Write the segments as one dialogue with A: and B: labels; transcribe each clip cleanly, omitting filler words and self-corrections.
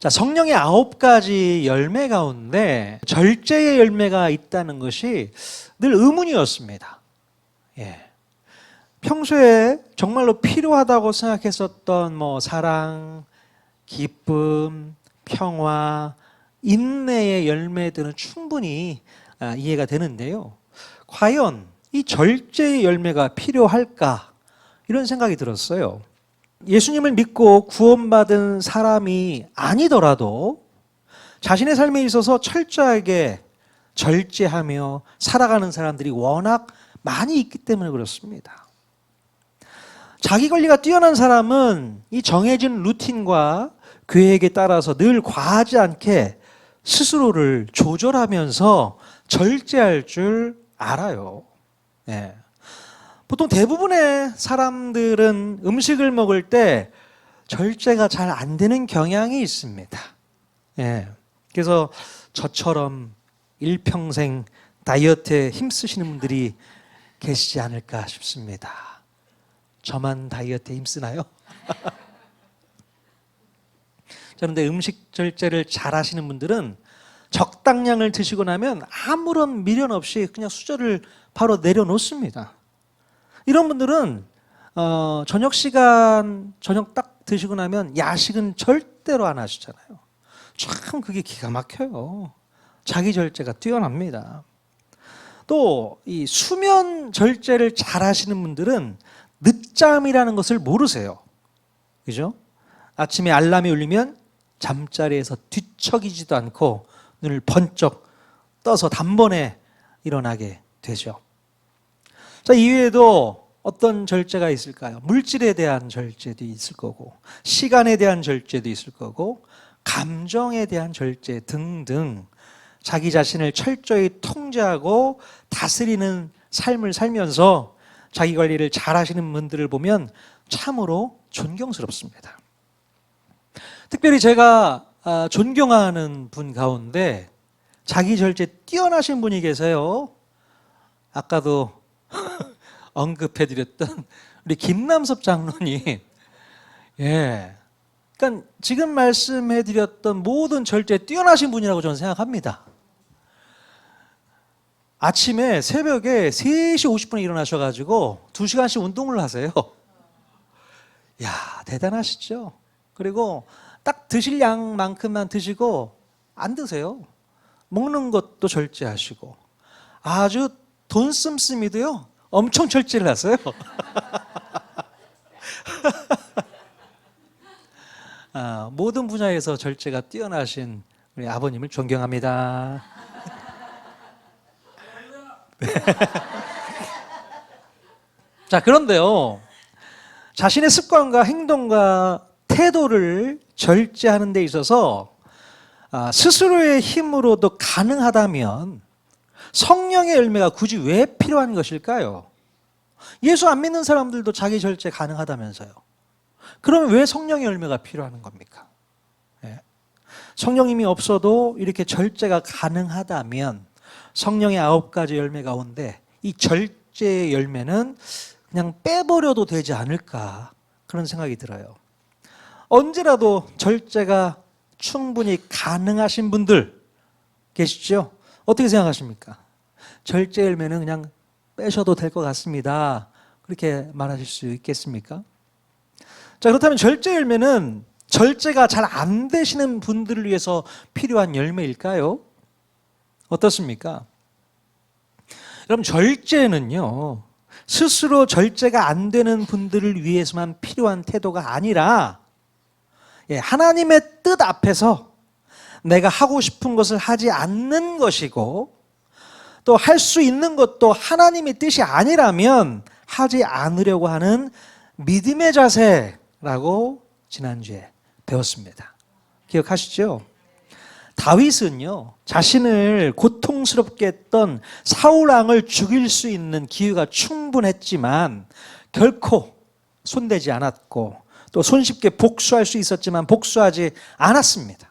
A: 자, 성령의 9가지 열매 가운데 절제의 열매가 있다는 것이 늘 의문이었습니다. 예. 평소에 정말로 필요하다고 생각했었던 사랑, 기쁨, 평화, 인내의 열매들은 충분히 이해가 되는데요. 과연 이 절제의 열매가 필요할까? 이런 생각이 들었어요. 예수님을 믿고 구원받은 사람이 아니더라도 자신의 삶에 있어서 철저하게 절제하며 살아가는 사람들이 워낙 많이 있기 때문에 그렇습니다. 자기 관리가 뛰어난 사람은 이 정해진 루틴과 계획에 따라서 늘 과하지 않게 스스로를 조절하면서 절제할 줄 알아요. 네. 보통 대부분의 사람들은 음식을 먹을 때 절제가 잘 안 되는 경향이 있습니다. 예. 그래서 저처럼 일평생 다이어트에 힘쓰시는 분들이 계시지 않을까 싶습니다. 저만 다이어트에 힘쓰나요? 그런데 음식 절제를 잘 하시는 분들은 적당량을 드시고 나면 아무런 미련 없이 그냥 수저를 바로 내려놓습니다. 이런 분들은 저녁 시간 저녁 딱 드시고 나면 야식은 절대로 안 하시잖아요. 참 그게 기가 막혀요. 자기 절제가 뛰어납니다. 또 이 수면 절제를 잘 하시는 분들은 늦잠이라는 것을 모르세요. 그죠? 아침에 알람이 울리면 잠자리에서 뒤척이지도 않고 눈을 번쩍 떠서 단번에 일어나게 되죠. 자, 이외에도 어떤 절제가 있을까요? 물질에 대한 절제도 있을 거고, 시간에 대한 절제도 있을 거고, 감정에 대한 절제 등등 자기 자신을 철저히 통제하고 다스리는 삶을 살면서 자기 관리를 잘 하시는 분들을 보면 참으로 존경스럽습니다. 특별히 제가 존경하는 분 가운데 자기 절제 뛰어나신 분이 계세요. 아까도 언급해드렸던 우리 김남섭 장로님. 예. 그러니까 지금 말씀해드렸던 모든 절제에 뛰어나신 분이라고 저는 생각합니다. 아침에 새벽에 3시 50분에 일어나셔가지고 2시간씩 운동을 하세요. 야, 대단하시죠? 그리고 딱 드실 양만큼만 드시고 안 드세요. 먹는 것도 절제하시고 아주 돈 씀씀이도요 엄청 절제를 하세요. 모든 분야에서 절제가 뛰어나신 우리 아버님을 존경합니다. 네. 자, 그런데요, 자신의 습관과 행동과 태도를 절제하는 데 있어서 스스로의 힘으로도 가능하다면 성령의 열매가 굳이 왜 필요한 것일까요? 예수 안 믿는 사람들도 자기 절제 가능하다면서요. 그러면 왜 성령의 열매가 필요한 겁니까? 네. 성령님이 없어도 이렇게 절제가 가능하다면 성령의 9가지 열매 가운데 이 절제의 열매는 그냥 빼버려도 되지 않을까 그런 생각이 들어요. 언제라도 절제가 충분히 가능하신 분들 계시죠? 어떻게 생각하십니까? 절제 열매는 그냥 빼셔도 될 것 같습니다. 그렇게 말하실 수 있겠습니까? 자, 그렇다면 절제 열매는 절제가 잘 안 되시는 분들을 위해서 필요한 열매일까요? 어떻습니까? 여러분, 절제는요, 스스로 절제가 안 되는 분들을 위해서만 필요한 태도가 아니라 하나님의 뜻 앞에서 내가 하고 싶은 것을 하지 않는 것이고 또 할 수 있는 것도 하나님의 뜻이 아니라면 하지 않으려고 하는 믿음의 자세라고 지난주에 배웠습니다. 기억하시죠? 다윗은요, 자신을 고통스럽게 했던 사울 왕을 죽일 수 있는 기회가 충분했지만 결코 손대지 않았고 또 손쉽게 복수할 수 있었지만 복수하지 않았습니다.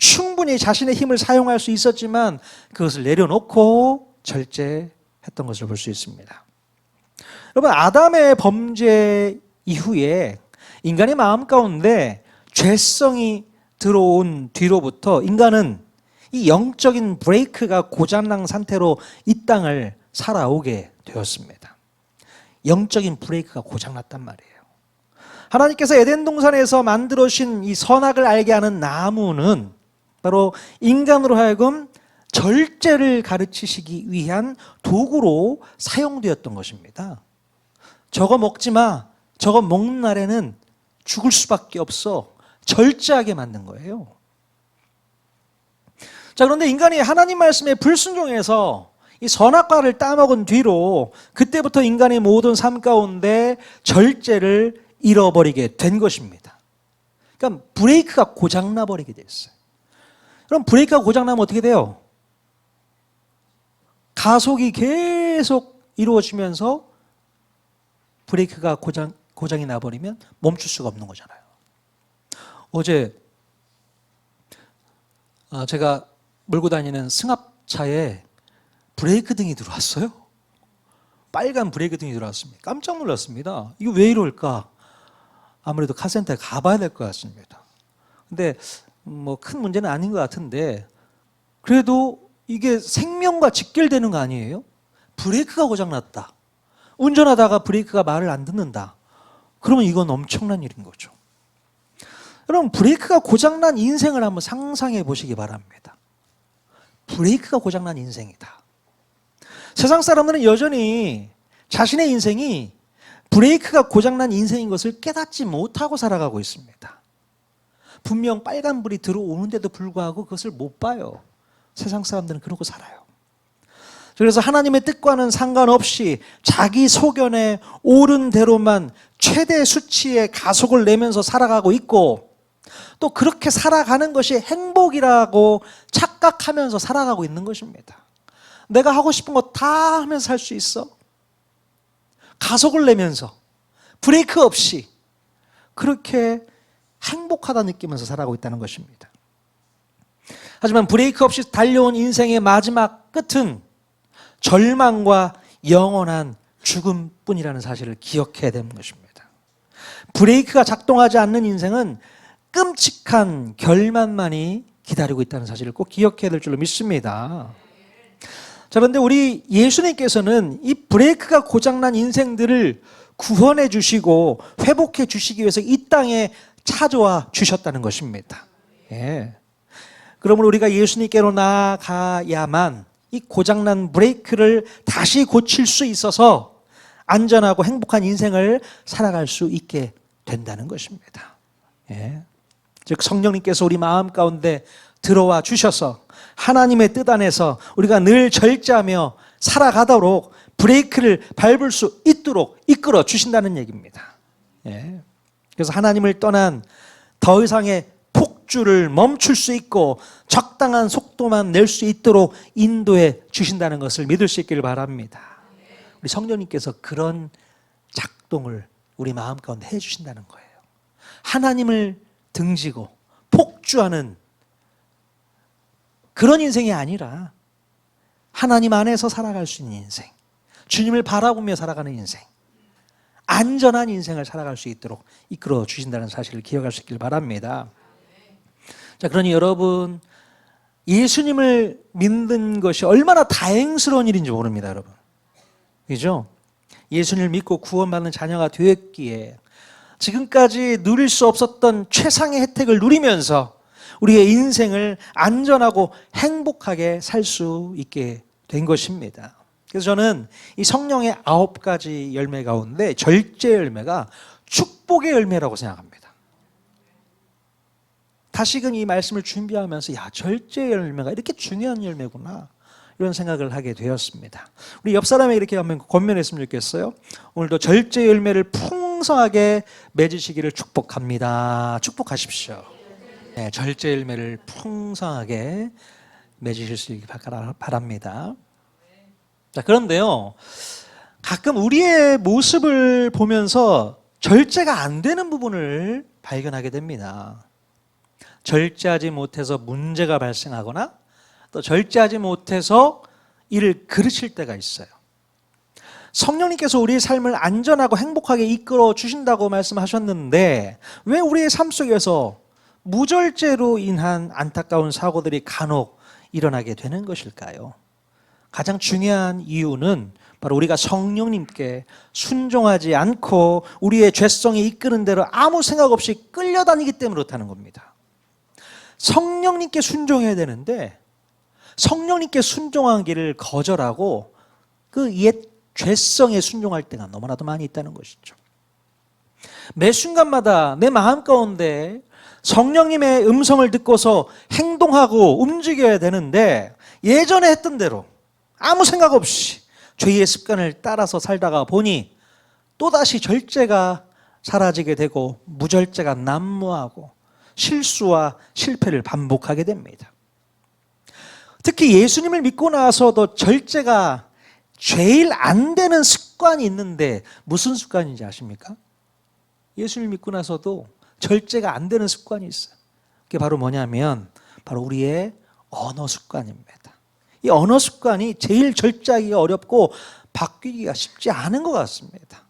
A: 충분히 자신의 힘을 사용할 수 있었지만 그것을 내려놓고 절제했던 것을 볼 수 있습니다. 여러분, 아담의 범죄 이후에 인간의 마음 가운데 죄성이 들어온 뒤로부터 인간은 이 영적인 브레이크가 고장난 상태로 이 땅을 살아오게 되었습니다. 영적인 브레이크가 고장났단 말이에요. 하나님께서 에덴 동산에서 만들어주신 이 선악을 알게 하는 나무는 바로 인간으로 하여금 절제를 가르치시기 위한 도구로 사용되었던 것입니다. 저거 먹지 마. 저거 먹는 날에는 죽을 수밖에 없어. 절제하게 만든 거예요. 자, 그런데 인간이 하나님 말씀에 불순종해서 이 선악과를 따먹은 뒤로 그때부터 인간의 모든 삶 가운데 절제를 잃어버리게 된 것입니다. 그러니까 브레이크가 고장나 버리게 됐어요. 그럼 브레이크가 고장나면 어떻게 돼요? 가속이 계속 이루어지면서 브레이크가 고장이 나버리면 멈출 수가 없는 거잖아요. 어제 제가 몰고 다니는 승합차에 브레이크 등이 들어왔어요. 빨간 브레이크 등이 들어왔습니다. 깜짝 놀랐습니다. 이거 왜 이럴까? 아무래도 카센터에 가봐야 될 것 같습니다. 근데 뭐 큰 문제는 아닌 것 같은데 그래도 이게 생명과 직결되는 거 아니에요? 브레이크가 고장났다. 운전하다가 브레이크가 말을 안 듣는다. 그러면 이건 엄청난 일인 거죠. 여러분, 브레이크가 고장난 인생을 한번 상상해 보시기 바랍니다. 브레이크가 고장난 인생이다. 세상 사람들은 여전히 자신의 인생이 브레이크가 고장난 인생인 것을 깨닫지 못하고 살아가고 있습니다. 분명 빨간불이 들어오는데도 불구하고 그것을 못 봐요. 세상 사람들은 그러고 살아요. 그래서 하나님의 뜻과는 상관없이 자기 소견에 옳은 대로만 최대 수치의 가속을 내면서 살아가고 있고, 또 그렇게 살아가는 것이 행복이라고 착각하면서 살아가고 있는 것입니다. 내가 하고 싶은 거 다 하면서 살 수 있어. 가속을 내면서 브레이크 없이 그렇게 행복하다 느끼면서 살아가고 있다는 것입니다. 하지만 브레이크 없이 달려온 인생의 마지막 끝은 절망과 영원한 죽음뿐이라는 사실을 기억해야 되는 것입니다. 브레이크가 작동하지 않는 인생은 끔찍한 결말만이 기다리고 있다는 사실을 꼭 기억해야 될 줄로 믿습니다. 자, 그런데 우리 예수님께서는 이 브레이크가 고장난 인생들을 구원해 주시고 회복해 주시기 위해서 이 땅에 찾아와 주셨다는 것입니다. 예. 그러므로 우리가 예수님께로 나아가야만 이 고장난 브레이크를 다시 고칠 수 있어서 안전하고 행복한 인생을 살아갈 수 있게 된다는 것입니다. 예. 즉 성령님께서 우리 마음 가운데 들어와 주셔서 하나님의 뜻 안에서 우리가 늘 절제하며 살아가도록 브레이크를 밟을 수 있도록 이끌어 주신다는 얘기입니다. 예. 그래서 하나님을 떠난 더 이상의 폭주를 멈출 수 있고 적당한 속도만 낼 수 있도록 인도해 주신다는 것을 믿을 수 있기를 바랍니다. 우리 성령님께서 그런 작동을 우리 마음 가운데 해 주신다는 거예요. 하나님을 등지고 폭주하는 그런 인생이 아니라 하나님 안에서 살아갈 수 있는 인생, 주님을 바라보며 살아가는 인생, 안전한 인생을 살아갈 수 있도록 이끌어 주신다는 사실을 기억할 수 있길 바랍니다. 자, 그러니 여러분, 예수님을 믿는 것이 얼마나 다행스러운 일인지 모릅니다, 여러분. 그죠? 예수님을 믿고 구원받는 자녀가 되었기에 지금까지 누릴 수 없었던 최상의 혜택을 누리면서 우리의 인생을 안전하고 행복하게 살 수 있게 된 것입니다. 그래서 저는 이 성령의 9가지 열매 가운데 절제 열매가 축복의 열매라고 생각합니다. 다시금 이 말씀을 준비하면서 절제 열매가 이렇게 중요한 열매구나 이런 생각을 하게 되었습니다. 우리 옆 사람에게 이렇게 한번 권면했으면 좋겠어요. 오늘도 절제 열매를 풍성하게 맺으시기를 축복합니다. 축복하십시오. 네, 절제 열매를 풍성하게 맺으실 수 있길 바랍니다. 자, 그런데요, 가끔 우리의 모습을 보면서 절제가 안 되는 부분을 발견하게 됩니다. 절제하지 못해서 문제가 발생하거나 또 절제하지 못해서 이를 그르칠 때가 있어요. 성령님께서 우리의 삶을 안전하고 행복하게 이끌어 주신다고 말씀하셨는데 왜 우리의 삶 속에서 무절제로 인한 안타까운 사고들이 간혹 일어나게 되는 것일까요? 가장 중요한 이유는 바로 우리가 성령님께 순종하지 않고 우리의 죄성이 이끄는 대로 아무 생각 없이 끌려다니기 때문에 그렇다는 겁니다. 성령님께 순종해야 되는데 성령님께 순종하기를 거절하고 그 옛 죄성에 순종할 때가 너무나도 많이 있다는 것이죠. 매 순간마다 내 마음 가운데 성령님의 음성을 듣고서 행동하고 움직여야 되는데 예전에 했던 대로 아무 생각 없이 죄의 습관을 따라서 살다가 보니 또다시 절제가 사라지게 되고 무절제가 난무하고 실수와 실패를 반복하게 됩니다. 특히 예수님을 믿고 나서도 절제가 제일 안 되는 습관이 있는데 무슨 습관인지 아십니까? 예수님을 믿고 나서도 절제가 안 되는 습관이 있어요. 그게 바로 뭐냐면 바로 우리의 언어 습관입니다. 이 언어 습관이 제일 절제하기가 어렵고 바뀌기가 쉽지 않은 것 같습니다.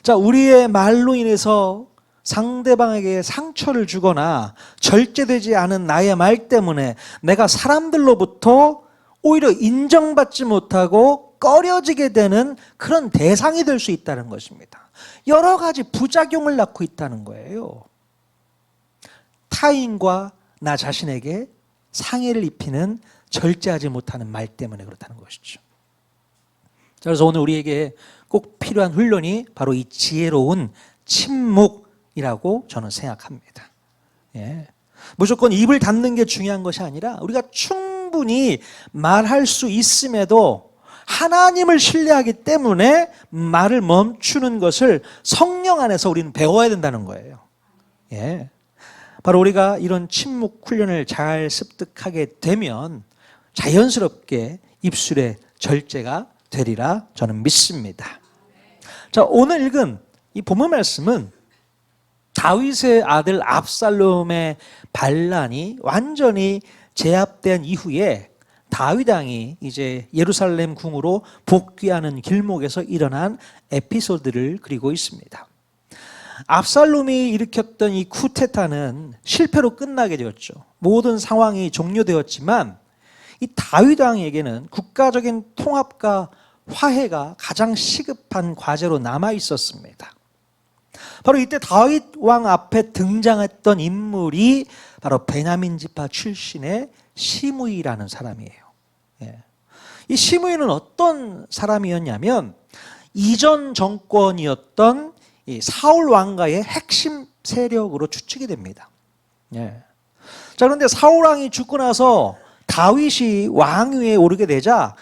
A: 자, 우리의 말로 인해서 상대방에게 상처를 주거나 절제되지 않은 나의 말 때문에 내가 사람들로부터 오히려 인정받지 못하고 꺼려지게 되는 그런 대상이 될 수 있다는 것입니다. 여러 가지 부작용을 낳고 있다는 거예요. 타인과 나 자신에게 상해를 입히는 절제하지 못하는 말 때문에 그렇다는 것이죠. 그래서 오늘 우리에게 꼭 필요한 훈련이 바로 이 지혜로운 침묵이라고 저는 생각합니다. 예. 무조건 입을 닫는 게 중요한 것이 아니라 우리가 충분히 말할 수 있음에도 하나님을 신뢰하기 때문에 말을 멈추는 것을 성령 안에서 우리는 배워야 된다는 거예요. 예. 바로 우리가 이런 침묵 훈련을 잘 습득하게 되면 자연스럽게 입술의 절제가 되리라 저는 믿습니다. 자, 오늘 읽은 이 본문 말씀은 다윗의 아들 압살롬의 반란이 완전히 제압된 이후에 다윗 왕이 이제 예루살렘 궁으로 복귀하는 길목에서 일어난 에피소드를 그리고 있습니다. 압살롬이 일으켰던 이 쿠데타는 실패로 끝나게 되었죠. 모든 상황이 종료되었지만 이 다윗 왕에게는 국가적인 통합과 화해가 가장 시급한 과제로 남아 있었습니다. 바로 이때 다윗 왕 앞에 등장했던 인물이 바로 베냐민 지파 출신의 시므이라는 사람이에요. 예. 이 시므이는 어떤 사람이었냐면 이전 정권이었던 이 사울 왕가의 핵심 세력으로 추측이 됩니다. 예. 자, 그런데 사울 왕이 죽고 나서 다윗이 왕위에 오르게 되자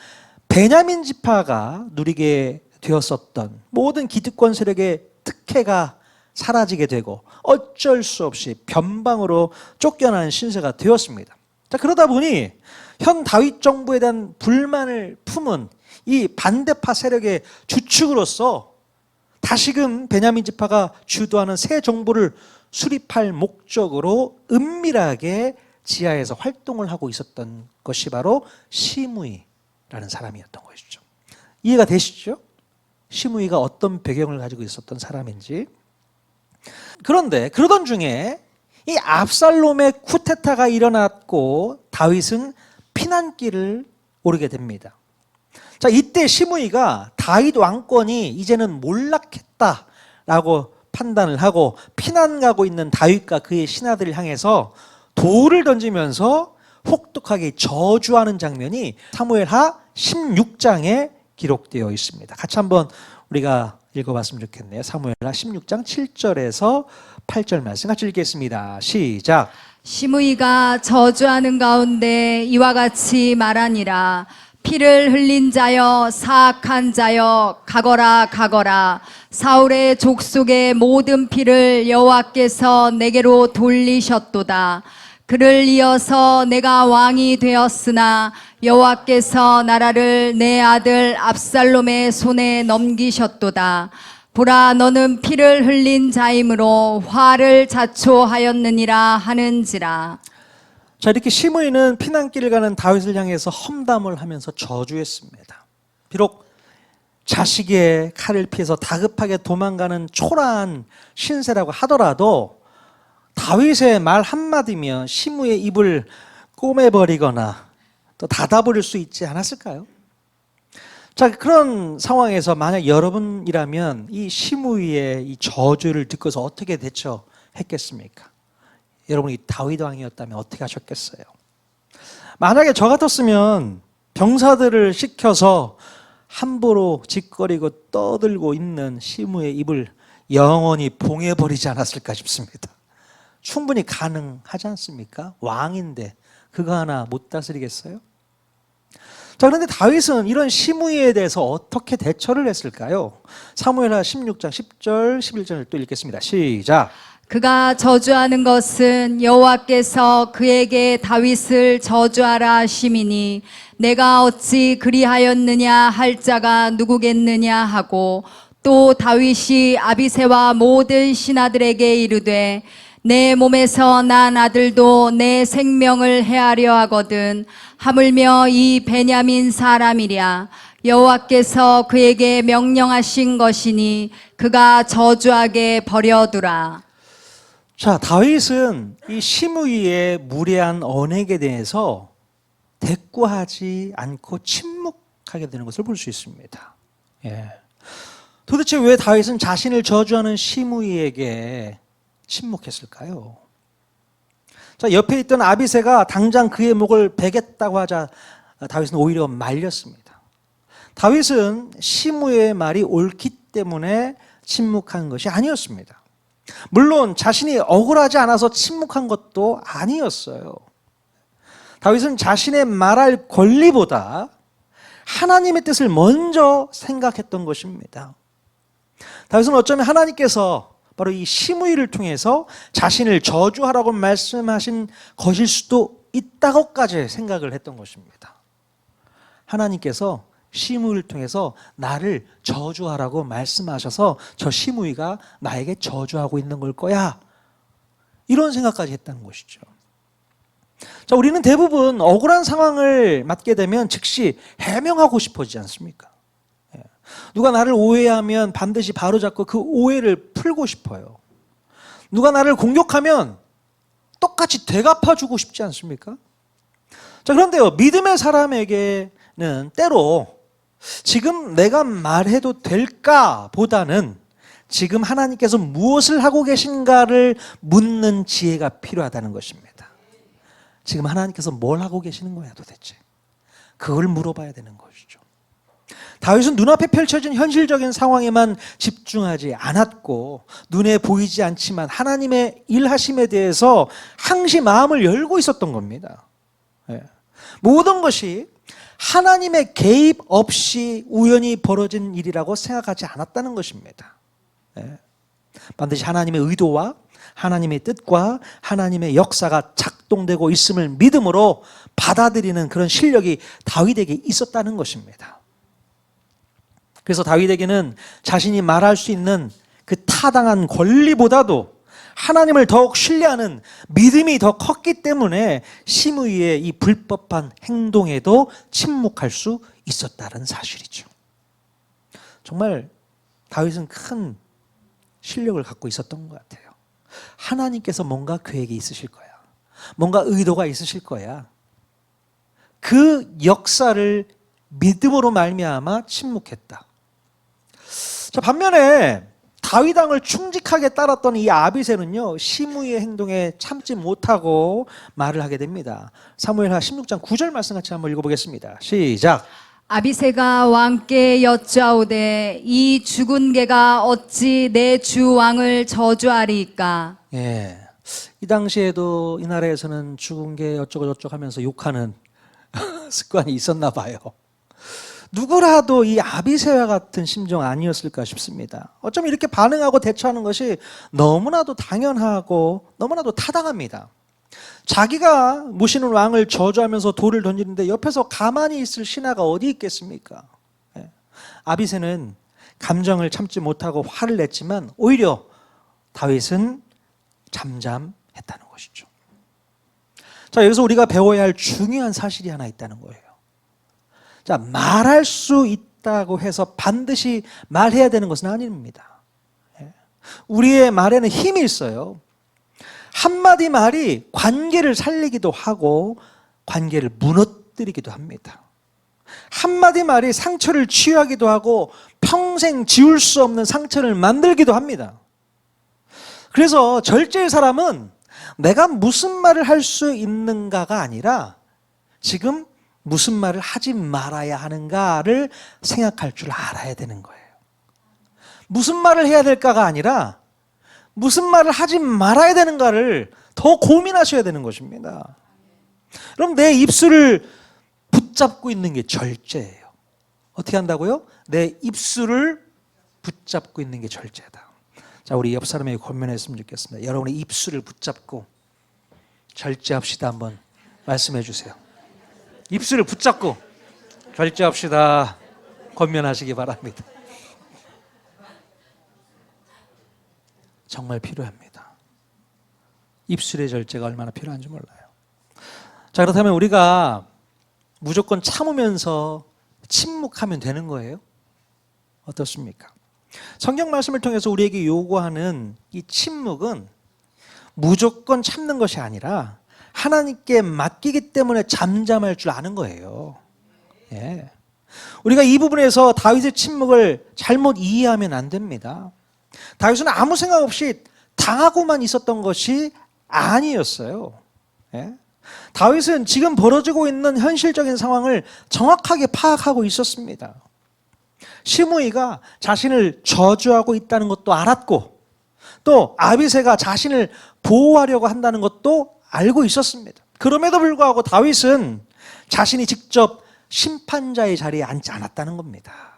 A: 베냐민 지파가 누리게 되었었던 모든 기득권 세력의 특혜가 사라지게 되고 어쩔 수 없이 변방으로 쫓겨나는 신세가 되었습니다. 자, 그러다 보니 현 다윗 정부에 대한 불만을 품은 이 반대파 세력의 주축으로서 다시금 베냐민 지파가 주도하는 새 정부를 수립할 목적으로 은밀하게 지하에서 활동을 하고 있었던 것이 바로 시므이라는 사람이었던 것이죠. 이해가 되시죠? 시므이가 어떤 배경을 가지고 있었던 사람인지. 그런데 그러던 중에 이 압살롬의 쿠데타가 일어났고 다윗은 피난길을 오르게 됩니다. 자, 이때 시므이가 다윗 왕권이 이제는 몰락했다라고 판단을 하고 피난 가고 있는 다윗과 그의 신하들을 향해서 돌을 던지면서 혹독하게 저주하는 장면이 사무엘하 16장에 기록되어 있습니다. 같이 한번 우리가 읽어봤으면 좋겠네요. 사무엘하 16장 7절에서 8절 말씀 같이 읽겠습니다. 시작.
B: 시므이가 저주하는 가운데 이와 같이 말하니라. 피를 흘린 자여 사악한 자여 가거라 가거라. 사울의 족속의 모든 피를 여호와께서 내게로 돌리셨도다. 그를 이어서 내가 왕이 되었으나 여호와께서 나라를 내 아들 압살롬의 손에 넘기셨도다. 보라, 너는 피를 흘린 자이므로 화를 자초하였느니라 하는지라.
A: 자, 이렇게 시므이는 피난길을 가는 다윗을 향해서 험담을 하면서 저주했습니다. 비록 자식의 칼을 피해서 다급하게 도망가는 초라한 신세라고 하더라도 다윗의 말 한마디면 시므이의 입을 꼬매버리거나 또 닫아버릴 수 있지 않았을까요? 자, 그런 상황에서 만약 여러분이라면 이 시므이의 이 저주를 듣고서 어떻게 대처했겠습니까? 여러분이 다윗 왕이었다면 어떻게 하셨겠어요? 만약에 저 같았으면 병사들을 시켜서 함부로 짓거리고 떠들고 있는 시므이의 입을 영원히 봉해버리지 않았을까 싶습니다. 충분히 가능하지 않습니까? 왕인데 그거 하나 못 다스리겠어요? 자, 그런데 다윗은 이런 시므이에 대해서 어떻게 대처를 했을까요? 사무엘하 16장 10절 11절을 또 읽겠습니다. 시작.
B: 그가 저주하는 것은 여호와께서 그에게 다윗을 저주하라 하심이니 내가 어찌 그리하였느냐 할 자가 누구겠느냐 하고, 또 다윗이 아비새와 모든 신하들에게 이르되 내 몸에서 난 아들도 내 생명을 해하려 하거든 하물며 이 베냐민 사람이랴. 여호와께서 그에게 명령하신 것이니 그가 저주하게 버려두라.
A: 자, 다윗은 이 시므이의 무례한 언행에 대해서 대꾸하지 않고 침묵하게 되는 것을 볼 수 있습니다. 예. 도대체 왜 다윗은 자신을 저주하는 시므이에게 침묵했을까요? 자, 옆에 있던 아비새가 당장 그의 목을 베겠다고 하자 다윗은 오히려 말렸습니다. 다윗은 시므이의 말이 옳기 때문에 침묵한 것이 아니었습니다. 물론 자신이 억울하지 않아서 침묵한 것도 아니었어요. 다윗은 자신의 말할 권리보다 하나님의 뜻을 먼저 생각했던 것입니다. 다윗은 어쩌면 하나님께서 바로 이 시므이를 통해서 자신을 저주하라고 말씀하신 것일 수도 있다고까지 생각을 했던 것입니다. 하나님께서 시므이를 통해서 나를 저주하라고 말씀하셔서 저 시므이가 나에게 저주하고 있는 걸 거야, 이런 생각까지 했다는 것이죠. 자, 우리는 대부분 억울한 상황을 맞게 되면 즉시 해명하고 싶어지지 않습니까? 누가 나를 오해하면 반드시 바로잡고 그 오해를 풀고 싶어요. 누가 나를 공격하면 똑같이 되갚아주고 싶지 않습니까? 자, 그런데요, 믿음의 사람에게는 때로 지금 내가 말해도 될까 보다는 지금 하나님께서 무엇을 하고 계신가를 묻는 지혜가 필요하다는 것입니다. 지금 하나님께서 뭘 하고 계시는 거야 도대체? 그걸 물어봐야 되는 것이죠. 다윗은 눈앞에 펼쳐진 현실적인 상황에만 집중하지 않았고, 눈에 보이지 않지만 하나님의 일하심에 대해서 항시 마음을 열고 있었던 겁니다. 모든 것이 하나님의 개입 없이 우연히 벌어진 일이라고 생각하지 않았다는 것입니다. 반드시 하나님의 의도와 하나님의 뜻과 하나님의 역사가 작동되고 있음을 믿음으로 받아들이는 그런 실력이 다윗에게 있었다는 것입니다. 그래서 다윗에게는 자신이 말할 수 있는 그 타당한 권리보다도 하나님을 더욱 신뢰하는 믿음이 더 컸기 때문에 시므이의 이 불법한 행동에도 침묵할 수 있었다는 사실이죠. 정말 다윗은 큰 실력을 갖고 있었던 것 같아요. 하나님께서 뭔가 계획이 있으실 거야. 뭔가 의도가 있으실 거야. 그 역사를 믿음으로 말미암아 침묵했다. 자, 반면에 다윗 왕을 충직하게 따랐던 이 아비새는요, 시므이의 행동에 참지 못하고 말을 하게 됩니다. 사무엘하 16장 9절 말씀 같이 한번 읽어보겠습니다. 시작.
B: 아비새가 왕께 여쭈아오되 이 죽은 개가 어찌 내 주 왕을 저주하리이까?
A: 예, 이 당시에도 이 나라에서는 죽은 게 어쩌고 저쩌고 하면서 욕하는 습관이 있었나 봐요. 누구라도 이 아비새와 같은 심정 아니었을까 싶습니다. 어쩌면 이렇게 반응하고 대처하는 것이 너무나도 당연하고 너무나도 타당합니다. 자기가 모시는 왕을 저주하면서 돌을 던지는데 옆에서 가만히 있을 신하가 어디 있겠습니까? 아비새는 감정을 참지 못하고 화를 냈지만 오히려 다윗은 잠잠했다는 것이죠. 자, 여기서 우리가 배워야 할 중요한 사실이 하나 있다는 거예요. 자, 말할 수 있다고 해서 반드시 말해야 되는 것은 아닙니다. 우리의 말에는 힘이 있어요. 한마디 말이 관계를 살리기도 하고 관계를 무너뜨리기도 합니다. 한마디 말이 상처를 치유하기도 하고 평생 지울 수 없는 상처를 만들기도 합니다. 그래서 절제의 사람은 내가 무슨 말을 할 수 있는가가 아니라 지금 무슨 말을 하지 말아야 하는가를 생각할 줄 알아야 되는 거예요. 무슨 말을 해야 될까가 아니라 무슨 말을 하지 말아야 되는가를 더 고민하셔야 되는 것입니다. 그럼 내 입술을 붙잡고 있는 게 절제예요. 어떻게 한다고요? 내 입술을 붙잡고 있는 게 절제다. 자, 우리 옆 사람에게 권면했으면 좋겠습니다. 여러분의 입술을 붙잡고 절제합시다. 한번 말씀해 주세요. 입술을 붙잡고 절제합시다. 권면하시기 바랍니다. 정말 필요합니다. 입술의 절제가 얼마나 필요한지 몰라요. 자, 그렇다면 우리가 무조건 참으면서 침묵하면 되는 거예요? 어떻습니까? 성경 말씀을 통해서 우리에게 요구하는 이 침묵은 무조건 참는 것이 아니라 하나님께 맡기기 때문에 잠잠할 줄 아는 거예요. 예. 우리가 이 부분에서 다윗의 침묵을 잘못 이해하면 안 됩니다. 다윗은 아무 생각 없이 당하고만 있었던 것이 아니었어요. 예? 다윗은 지금 벌어지고 있는 현실적인 상황을 정확하게 파악하고 있었습니다. 시므이가 자신을 저주하고 있다는 것도 알았고 또 아비새가 자신을 보호하려고 한다는 것도 알고 있었습니다. 그럼에도 불구하고 다윗은 자신이 직접 심판자의 자리에 앉지 않았다는 겁니다.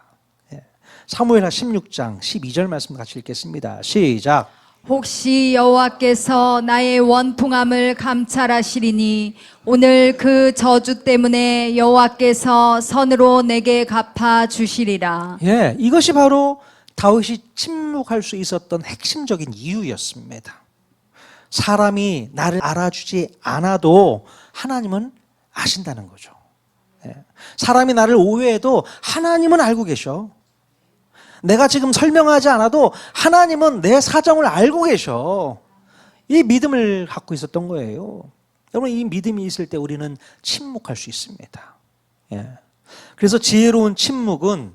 A: 사무엘하 16장 12절 말씀 같이 읽겠습니다. 시작.
B: 혹시 여호와께서 나의 원통함을 감찰하시리니 오늘 그 저주 때문에 여호와께서 선으로 내게 갚아 주시리라.
A: 예, 이것이 바로 다윗이 침묵할 수 있었던 핵심적인 이유였습니다. 사람이 나를 알아주지 않아도 하나님은 아신다는 거죠. 예. 사람이 나를 오해해도 하나님은 알고 계셔. 내가 지금 설명하지 않아도 하나님은 내 사정을 알고 계셔. 이 믿음을 갖고 있었던 거예요. 여러분, 이 믿음이 있을 때 우리는 침묵할 수 있습니다. 예. 그래서 지혜로운 침묵은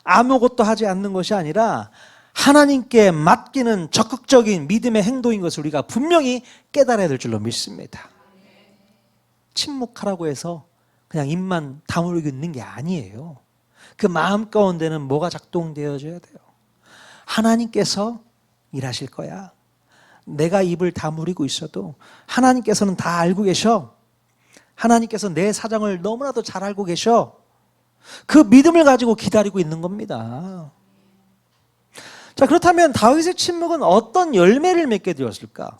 A: 아무것도 하지 않는 것이 아니라 하나님께 맡기는 적극적인 믿음의 행동인 것을 우리가 분명히 깨달아야 될 줄로 믿습니다. 침묵하라고 해서 그냥 입만 다물고 있는 게 아니에요. 그 마음 가운데는 뭐가 작동되어져야 돼요? 하나님께서 일하실 거야. 내가 입을 다물고 있어도 하나님께서는 다 알고 계셔. 하나님께서 내 사정을 너무나도 잘 알고 계셔. 그 믿음을 가지고 기다리고 있는 겁니다. 자, 그렇다면 다윗의 침묵은 어떤 열매를 맺게 되었을까?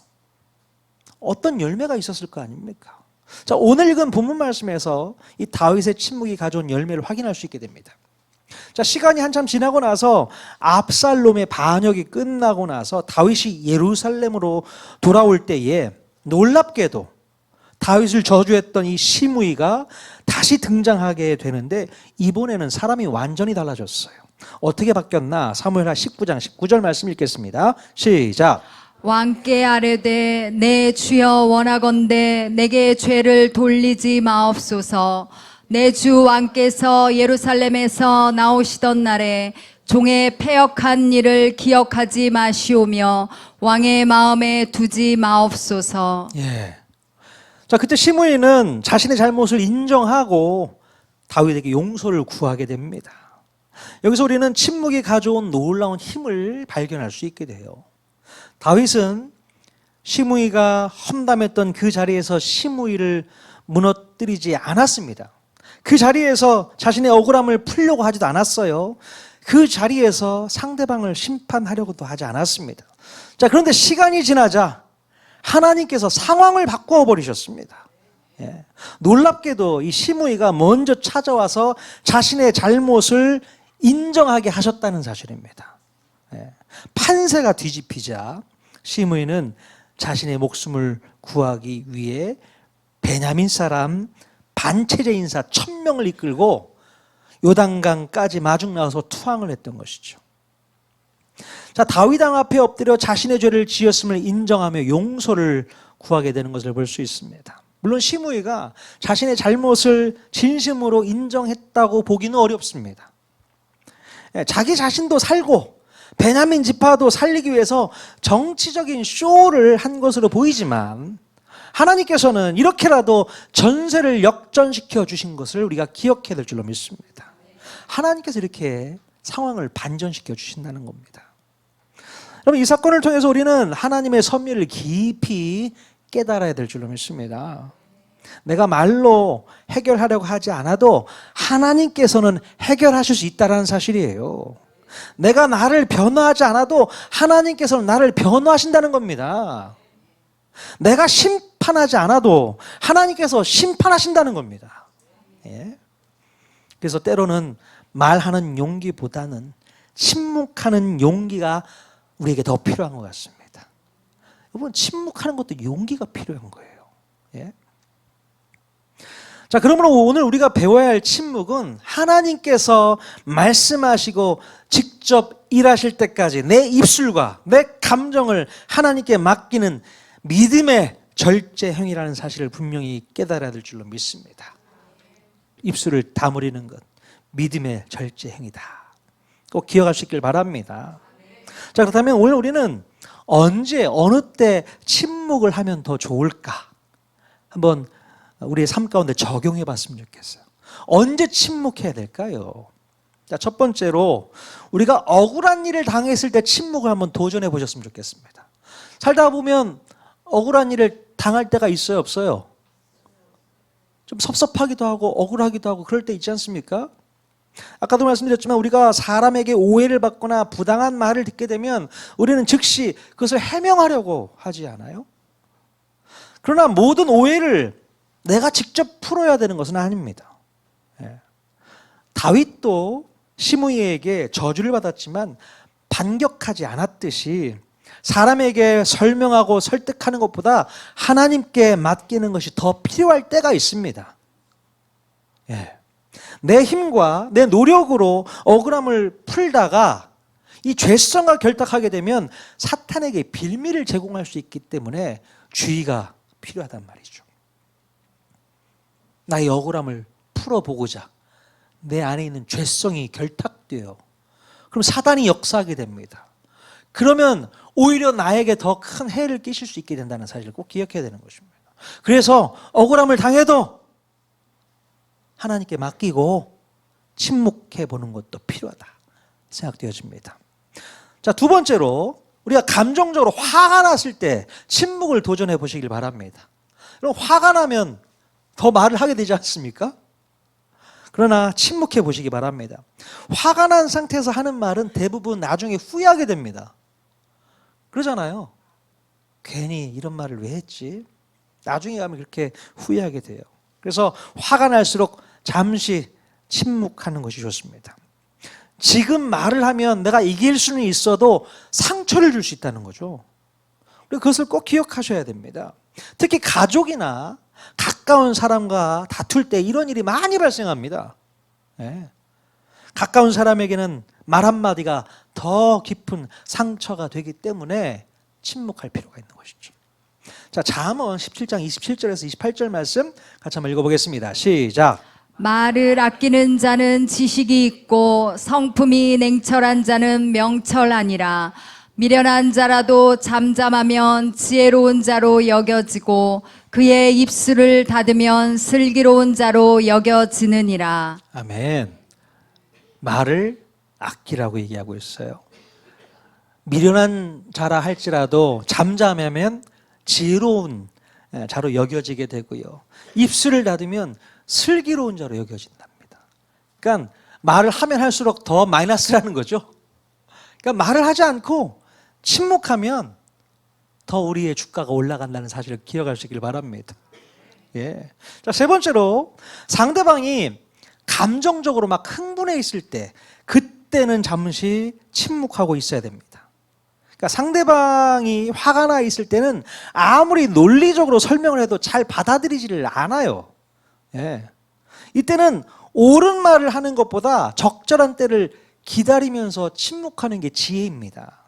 A: 어떤 열매가 있었을 거 아닙니까? 자, 오늘 읽은 본문 말씀에서 이 다윗의 침묵이 가져온 열매를 확인할 수 있게 됩니다. 자, 시간이 한참 지나고 나서 압살롬의 반역이 끝나고 나서 다윗이 예루살렘으로 돌아올 때에 놀랍게도 다윗을 저주했던 이 시므이가 다시 등장하게 되는데 이번에는 사람이 완전히 달라졌어요. 어떻게 바뀌었나? 사무엘하 19장 19절 말씀 읽겠습니다. 시작.
B: 왕께 아뢰되 내 주여 원하건대 내게 죄를 돌리지 마옵소서. 내 주 왕께서 예루살렘에서 나오시던 날에 종의 패역한 일을 기억하지 마시오며 왕의 마음에 두지 마옵소서.
A: 예. 자, 그때 시므이는 자신의 잘못을 인정하고 다윗에게 용서를 구하게 됩니다. 여기서 우리는 침묵이 가져온 놀라운 힘을 발견할 수 있게 돼요. 다윗은 시므이가 험담했던 그 자리에서 시므이를 무너뜨리지 않았습니다. 그 자리에서 자신의 억울함을 풀려고 하지도 않았어요. 그 자리에서 상대방을 심판하려고도 하지 않았습니다. 자, 그런데 시간이 지나자 하나님께서 상황을 바꾸어 버리셨습니다. 예. 놀랍게도 이 시므이가 먼저 찾아와서 자신의 잘못을 인정하게 하셨다는 사실입니다. 예. 판세가 뒤집히자 시므이는 자신의 목숨을 구하기 위해 베냐민 사람 반체제 인사 1000명을 이끌고 요단강까지 마중 나와서 투항을 했던 것이죠. 자, 다윗 왕 앞에 엎드려 자신의 죄를 지었음을 인정하며 용서를 구하게 되는 것을 볼 수 있습니다. 물론 시므이가 자신의 잘못을 진심으로 인정했다고 보기는 어렵습니다. 자기 자신도 살고 베냐민 지파도 살리기 위해서 정치적인 쇼를 한 것으로 보이지만 하나님께서는 이렇게라도 전세를 역전시켜 주신 것을 우리가 기억해야 될 줄로 믿습니다. 하나님께서 이렇게 상황을 반전시켜 주신다는 겁니다. 여러분, 이 사건을 통해서 우리는 하나님의 섭리를 깊이 깨달아야 될 줄로 믿습니다. 내가 말로 해결하려고 하지 않아도 하나님께서는 해결하실 수 있다는 사실이에요. 내가 나를 변화하지 않아도 하나님께서는 나를 변화하신다는 겁니다. 내가 심판하지 않아도 하나님께서 심판하신다는 겁니다. 예. 그래서 때로는 말하는 용기보다는 침묵하는 용기가 우리에게 더 필요한 것 같습니다. 여러분, 침묵하는 것도 용기가 필요한 거예요. 예. 자, 그러므로 오늘 우리가 배워야 할 침묵은 하나님께서 말씀하시고 직접 일하실 때까지 내 입술과 내 감정을 하나님께 맡기는 믿음의 절제형이라는 사실을 분명히 깨달아야 될 줄로 믿습니다. 입술을 다물이는 것, 믿음의 절제형이다. 꼭 기억하시길 바랍니다. 자, 그렇다면 오늘 우리는 언제, 어느 때 침묵을 하면 더 좋을까? 한번 우리의 삶 가운데 적용해 봤으면 좋겠어요. 언제 침묵해야 될까요? 자, 첫 번째로 우리가 억울한 일을 당했을 때 침묵을 한번 도전해 보셨으면 좋겠습니다. 살다 보면 억울한 일을 당할 때가 있어요, 없어요? 좀 섭섭하기도 하고 억울하기도 하고 그럴 때 있지 않습니까? 아까도 말씀드렸지만 우리가 사람에게 오해를 받거나 부당한 말을 듣게 되면 우리는 즉시 그것을 해명하려고 하지 않아요? 그러나 모든 오해를 내가 직접 풀어야 되는 것은 아닙니다. 예. 다윗도 시므이에게 저주를 받았지만 반격하지 않았듯이 사람에게 설명하고 설득하는 것보다 하나님께 맡기는 것이 더 필요할 때가 있습니다. 예. 내 힘과 내 노력으로 억울함을 풀다가 이 죄성과 결탁하게 되면 사탄에게 빌미를 제공할 수 있기 때문에 주의가 필요하단 말이죠. 나의 억울함을 풀어보고자 내 안에 있는 죄성이 결탁돼요. 그럼 사단이 역사하게 됩니다. 그러면 오히려 나에게 더 큰 해를 끼칠 수 있게 된다는 사실을 꼭 기억해야 되는 것입니다. 그래서 억울함을 당해도 하나님께 맡기고 침묵해 보는 것도 필요하다 생각되어집니다. 자, 두 번째로 우리가 감정적으로 화가 났을 때 침묵을 도전해 보시길 바랍니다. 여러분, 화가 나면 더 말을 하게 되지 않습니까? 그러나 침묵해 보시기 바랍니다. 화가 난 상태에서 하는 말은 대부분 나중에 후회하게 됩니다. 그러잖아요. 괜히 이런 말을 왜 했지? 나중에 가면 그렇게 후회하게 돼요. 그래서 화가 날수록 잠시 침묵하는 것이 좋습니다. 지금 말을 하면 내가 이길 수는 있어도 상처를 줄 수 있다는 거죠. 우리가 그것을 꼭 기억하셔야 됩니다. 특히 가족이나 가까운 사람과 다툴 때 이런 일이 많이 발생합니다. 네. 가까운 사람에게는 말 한마디가 더 깊은 상처가 되기 때문에 침묵할 필요가 있는 것이죠. 자, 잠언 17장 27절에서 28절 말씀 같이 한번 읽어보겠습니다. 시작.
B: 말을 아끼는 자는 지식이 있고 성품이 냉철한 자는 명철하니라. 미련한 자라도 잠잠하면 지혜로운 자로 여겨지고 그의 입술을 닫으면 슬기로운 자로 여겨지느니라.
A: 아멘. 말을 아끼라고 얘기하고 있어요. 미련한 자라 할지라도 잠잠하면 지혜로운 자로 여겨지게 되고요. 입술을 닫으면 슬기로운 자로 여겨진답니다. 그러니까 말을 하면 할수록 더 마이너스라는 거죠. 그러니까 말을 하지 않고 침묵하면 더 우리의 주가가 올라간다는 사실을 기억하시길 바랍니다. 예. 자, 세 번째로 상대방이 감정적으로 막 흥분해 있을 때 그때는 잠시 침묵하고 있어야 됩니다. 그러니까 상대방이 화가 나 있을 때는 아무리 논리적으로 설명을 해도 잘 받아들이지를 않아요. 예. 이때는 옳은 말을 하는 것보다 적절한 때를 기다리면서 침묵하는 게 지혜입니다.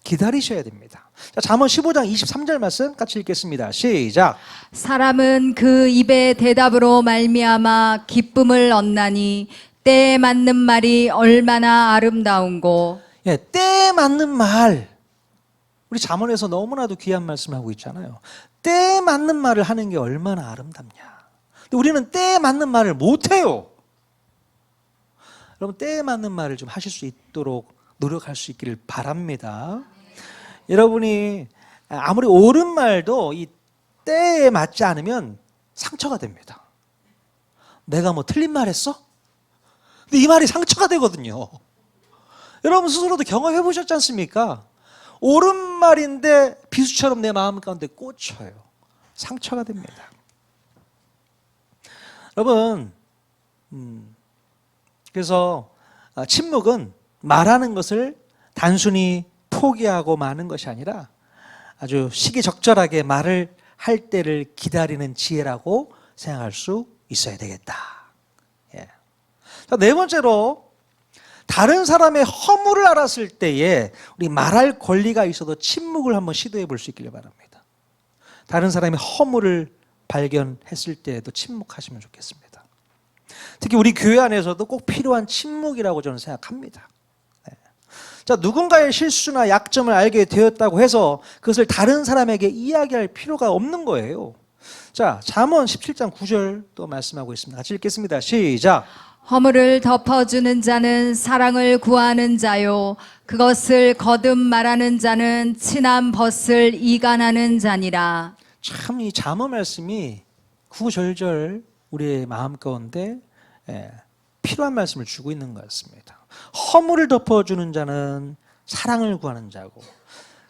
A: 기다리셔야 됩니다. 자, 잠언 15장 23절 말씀 같이 읽겠습니다. 시작.
B: 사람은 그 입의 대답으로 말미암아 기쁨을 얻나니 때에 맞는 말이 얼마나 아름다운고.
A: 예, 때에 맞는 말. 우리 잠언에서 너무나도 귀한 말씀하고 있잖아요. 때에 맞는 말을 하는 게 얼마나 아름답냐. 근데 우리는 때에 맞는 말을 못해요. 여러분, 때에 맞는 말을 좀 하실 수 있도록 노력할 수 있기를 바랍니다. 여러분이 아무리 옳은 말도 이 때에 맞지 않으면 상처가 됩니다. 내가 뭐 틀린 말 했어? 근데 이 말이 상처가 되거든요. 여러분 스스로도 경험해 보셨지 않습니까? 옳은 말인데 비수처럼 내 마음 가운데 꽂혀요. 상처가 됩니다. 여러분, 그래서 침묵은 말하는 것을 단순히 포기하고 마는 것이 아니라 아주 시기적절하게 말을 할 때를 기다리는 지혜라고 생각할 수 있어야 되겠다. 예. 자, 네 번째로, 다른 사람의 허물을 알았을 때에 우리 말할 권리가 있어도 침묵을 한번 시도해 볼 수 있기를 바랍니다. 다른 사람의 허물을 발견했을 때에도 침묵하시면 좋겠습니다. 특히 우리 교회 안에서도 꼭 필요한 침묵이라고 저는 생각합니다. 네. 자, 누군가의 실수나 약점을 알게 되었다고 해서 그것을 다른 사람에게 이야기할 필요가 없는 거예요. 자, 잠언 17장 9절 또 말씀하고 있습니다. 같이 읽겠습니다. 시작.
B: 허물을 덮어주는 자는 사랑을 구하는 자요 그것을 거듭 말하는 자는 친한 벗을 이간하는 자니라.
A: 참 이 잠언 말씀이 구절절 우리의 마음 가운데 필요한 말씀을 주고 있는 것 같습니다. 허물을 덮어주는 자는 사랑을 구하는 자고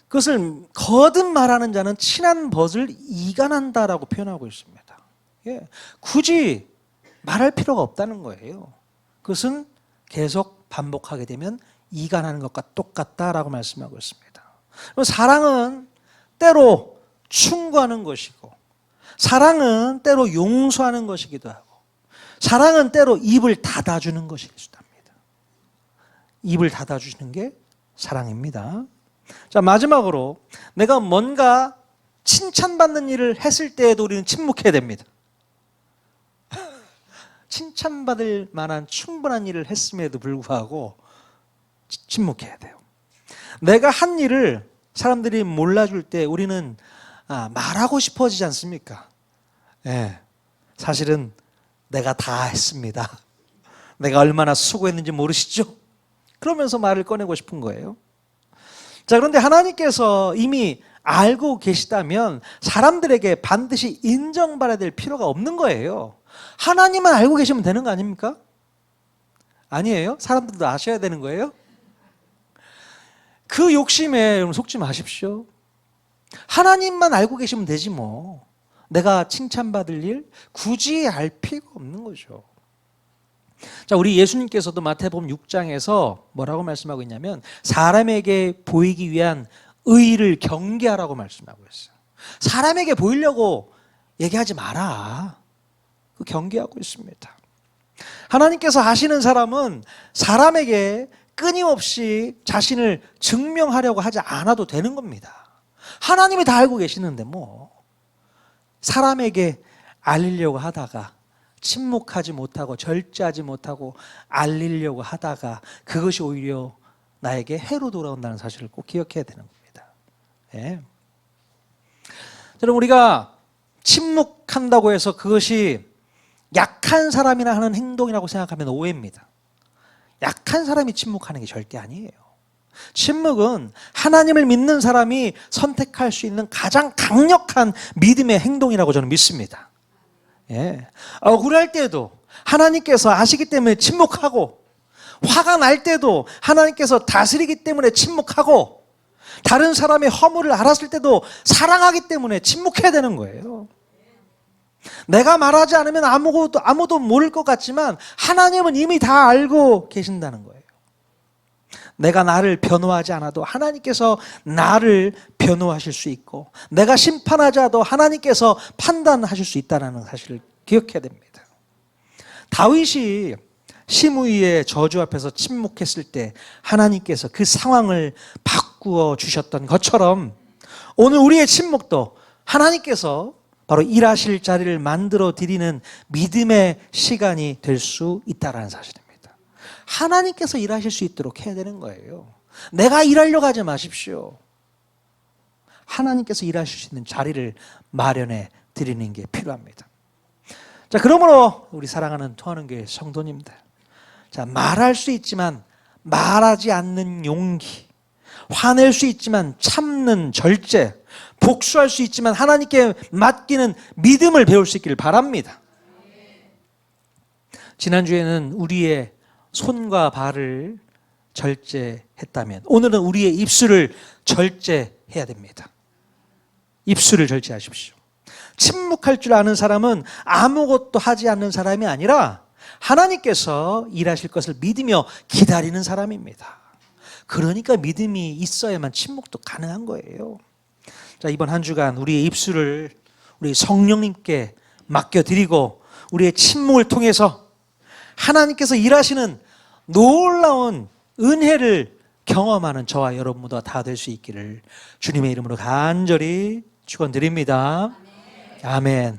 A: 그것을 거듭 말하는 자는 친한 벗을 이간한다라고 표현하고 있습니다. 예, 굳이 말할 필요가 없다는 거예요. 그것은 계속 반복하게 되면 이간하는 것과 똑같다라고 말씀하고 있습니다. 사랑은 때로 충고하는 것이고 사랑은 때로 용서하는 것이기도 하고 사랑은 때로 입을 닫아주는 것이기도 합니다. 입을 닫아주시는 게 사랑입니다. 자, 마지막으로 내가 뭔가 칭찬받는 일을 했을 때에도 우리는 침묵해야 됩니다. 칭찬받을 만한 충분한 일을 했음에도 불구하고 침묵해야 돼요. 내가 한 일을 사람들이 몰라줄 때 우리는 말하고 싶어지지 않습니까? 예, 사실은 내가 다 했습니다. 내가 얼마나 수고했는지 모르시죠? 그러면서 말을 꺼내고 싶은 거예요. 자, 그런데 하나님께서 이미 알고 계시다면 사람들에게 반드시 인정받아야 될 필요가 없는 거예요. 하나님만 알고 계시면 되는 거 아닙니까? 아니에요? 사람들도 아셔야 되는 거예요? 그 욕심에 여러분 속지 마십시오. 하나님만 알고 계시면 되지 뭐. 내가 칭찬받을 일 굳이 알 필요가 없는 거죠. 자, 우리 예수님께서도 마태복음 6장에서 뭐라고 말씀하고 있냐면 사람에게 보이기 위한 의의를 경계하라고 말씀하고 있어요. 사람에게 보이려고 얘기하지 마라. 그 경계하고 있습니다. 하나님께서 아시는 사람은 사람에게 끊임없이 자신을 증명하려고 하지 않아도 되는 겁니다. 하나님이 다 알고 계시는데 뭐 사람에게 알리려고 하다가 침묵하지 못하고 절제하지 못하고 알리려고 하다가 그것이 오히려 나에게 해로 돌아온다는 사실을 꼭 기억해야 되는 겁니다. 예. 여러분, 우리가 침묵한다고 해서 그것이 약한 사람이나 하는 행동이라고 생각하면 오해입니다. 약한 사람이 침묵하는 게 절대 아니에요. 침묵은 하나님을 믿는 사람이 선택할 수 있는 가장 강력한 믿음의 행동이라고 저는 믿습니다. 예. 억울할 때도 하나님께서 아시기 때문에 침묵하고 화가 날 때도 하나님께서 다스리기 때문에 침묵하고 다른 사람의 허물을 알았을 때도 사랑하기 때문에 침묵해야 되는 거예요. 내가 말하지 않으면 아무도 모를 것 같지만 하나님은 이미 다 알고 계신다는 거예요. 내가 나를 변호하지 않아도 하나님께서 나를 변호하실 수 있고 내가 심판하지 않아도 하나님께서 판단하실 수 있다는 사실을 기억해야 됩니다. 다윗이 시므이의 저주 앞에서 침묵했을 때 하나님께서 그 상황을 바꾸어 주셨던 것처럼 오늘 우리의 침묵도 하나님께서 바로 일하실 자리를 만들어 드리는 믿음의 시간이 될 수 있다는 사실입니다. 하나님께서 일하실 수 있도록 해야 되는 거예요. 내가 일하려고 하지 마십시오. 하나님께서 일하실 수 있는 자리를 마련해 드리는 게 필요합니다. 자, 그러므로 우리 사랑하는 통하는교회 성도님들, 자, 말할 수 있지만 말하지 않는 용기, 화낼 수 있지만 참는 절제, 복수할 수 있지만 하나님께 맡기는 믿음을 배울 수 있기를 바랍니다. 지난주에는 우리의 손과 발을 절제했다면 오늘은 우리의 입술을 절제해야 됩니다. 입술을 절제하십시오. 침묵할 줄 아는 사람은 아무것도 하지 않는 사람이 아니라 하나님께서 일하실 것을 믿으며 기다리는 사람입니다. 그러니까 믿음이 있어야만 침묵도 가능한 거예요. 자, 이번 한 주간 우리의 입술을 우리 성령님께 맡겨드리고 우리의 침묵을 통해서 하나님께서 일하시는 놀라운 은혜를 경험하는 저와 여러분 모두가 다 될 수 있기를 주님의 이름으로 간절히 축원드립니다. 아멘.